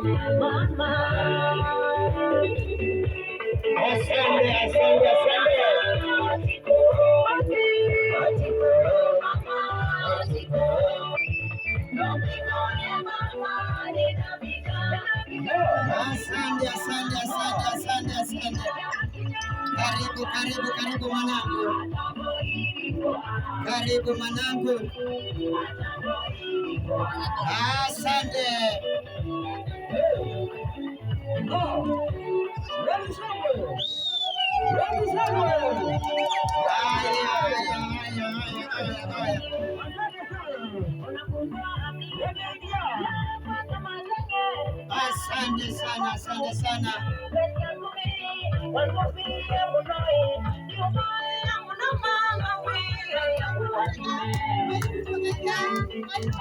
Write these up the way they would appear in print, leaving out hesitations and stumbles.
mama. Asante, asante, asante. Asante, asante, asante, asante, asante. Karibu, karibu, karibu mwanangu. Karibu mwanangu. Asante. Asante sana, asante sana.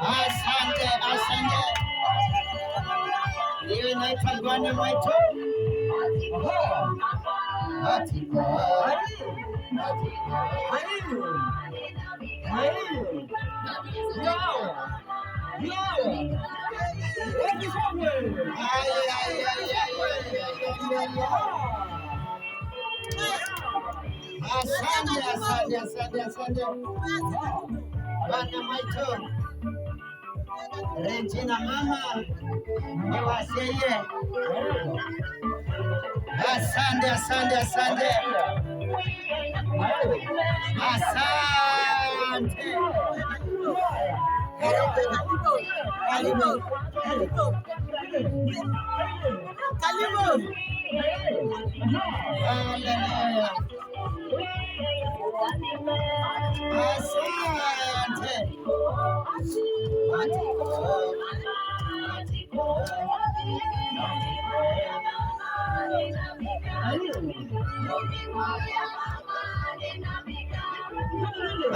Asante, asante. Hiyo inaitwa ngoone mwaitu. Asante, asante, asante, asante. Bwana mwaitu. Regina mama niwasiye. Asante, asante, asante. Asante. Karibu. Haleluya.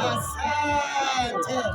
Asante. Asante.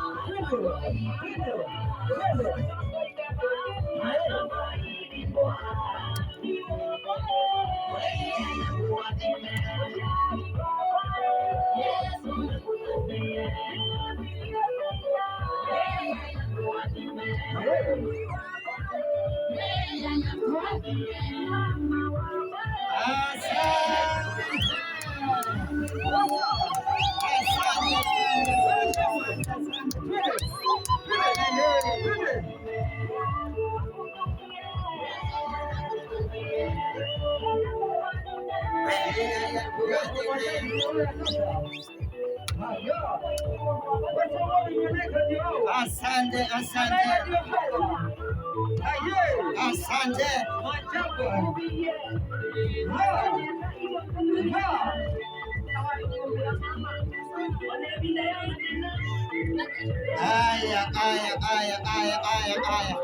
Asante, asante. Asante. Aya, aya, aya, aya, aya, aya.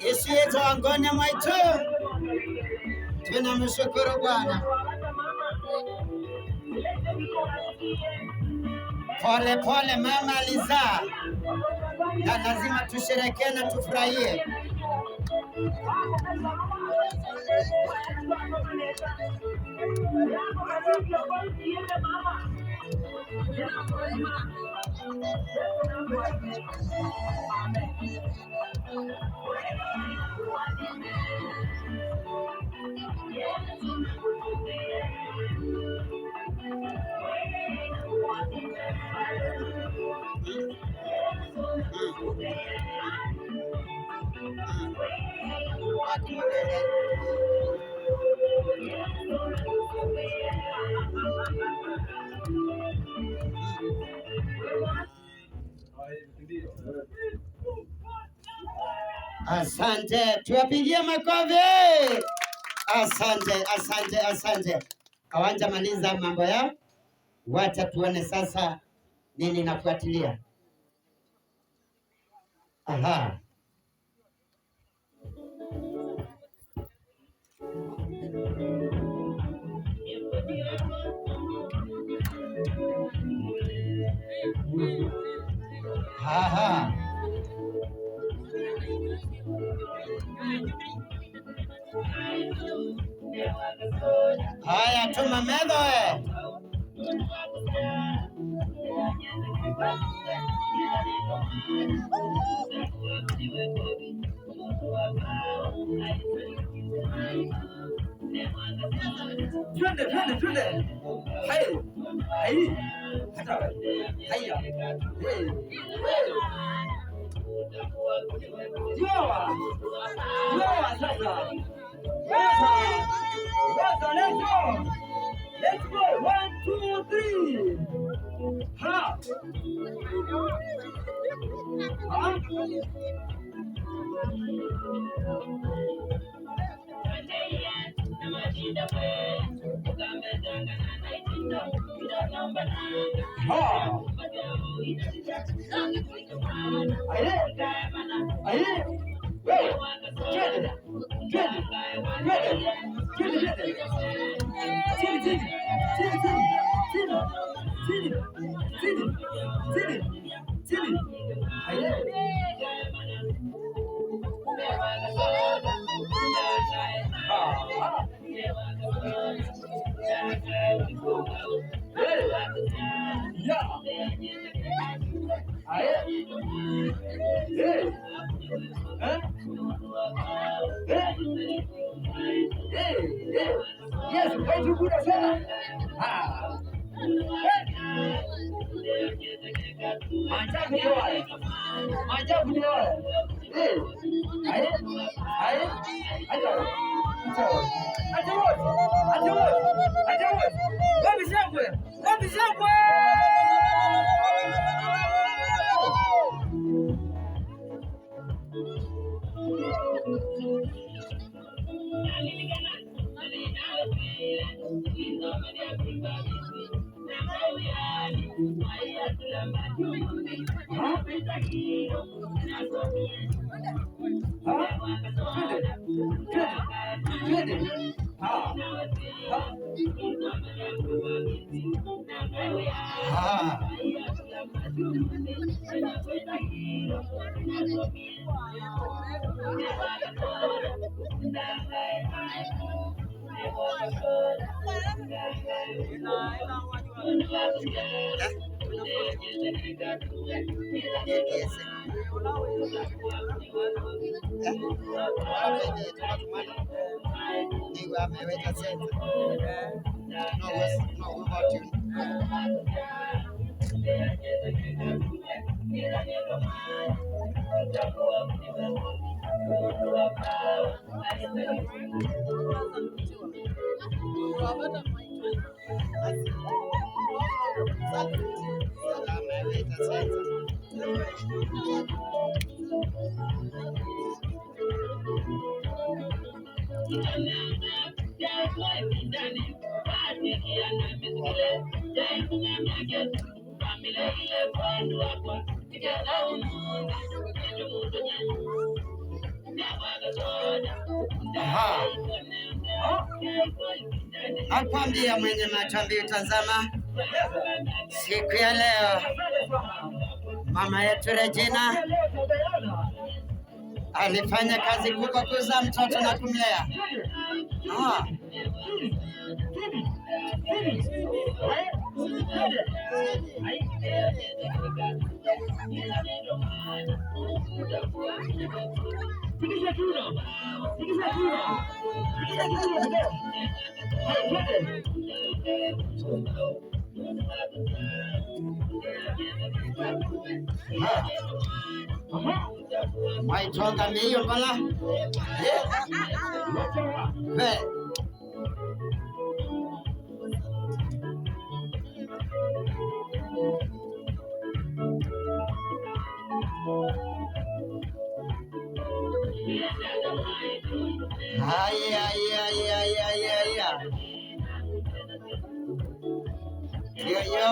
Yesu yetu ngoone mwaitu. Tunamshukuru Bwana. Pole pole mama alizaa, na lazima tusherekee na tufurahie. Asante, tuwapigie makofi. Asante, asante, asante. Hawanja maliza mambo yao, wacha tuone sasa nini nafuatilia. Aha. Aha. Haya, tuma medho. Twende. Hai. Hata haya. Joa sasa. Let's go. 1, 2, 3. Ha. Yes, way too good as hell. Maajabu yote. Wapi shangwe? Nakwambia mwenye macho mbili, tazama siku ya leo mama yetu Regina alifanya kazi kubwa kuzaa mtoto na kumlea. Mwaitu hiyo bala. Haya. Yo,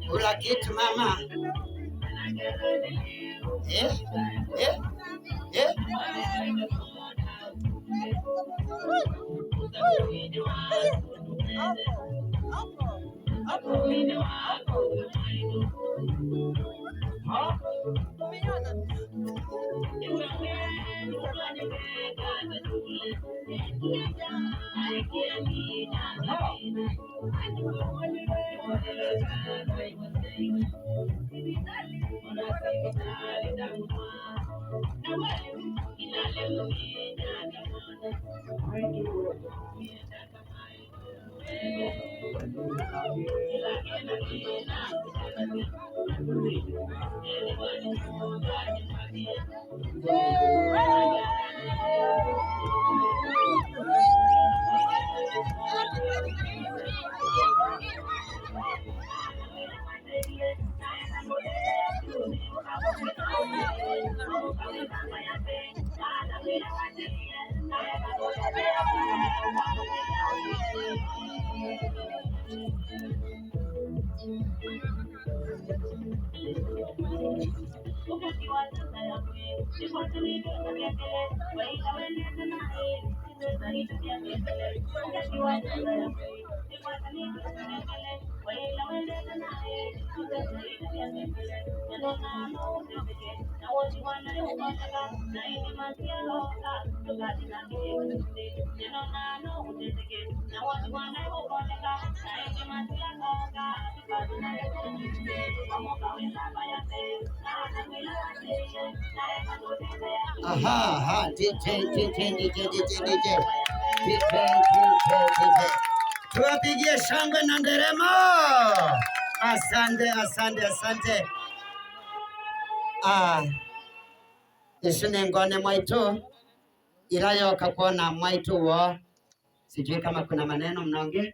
kula kitu mama. Aha, DJ. Tuwapigie shangwe na nderemo. Asante. Ishine ngoone mwaitu. Irayoka kuona mwaitu wo. Sijui kama kuna maneno mnaongea.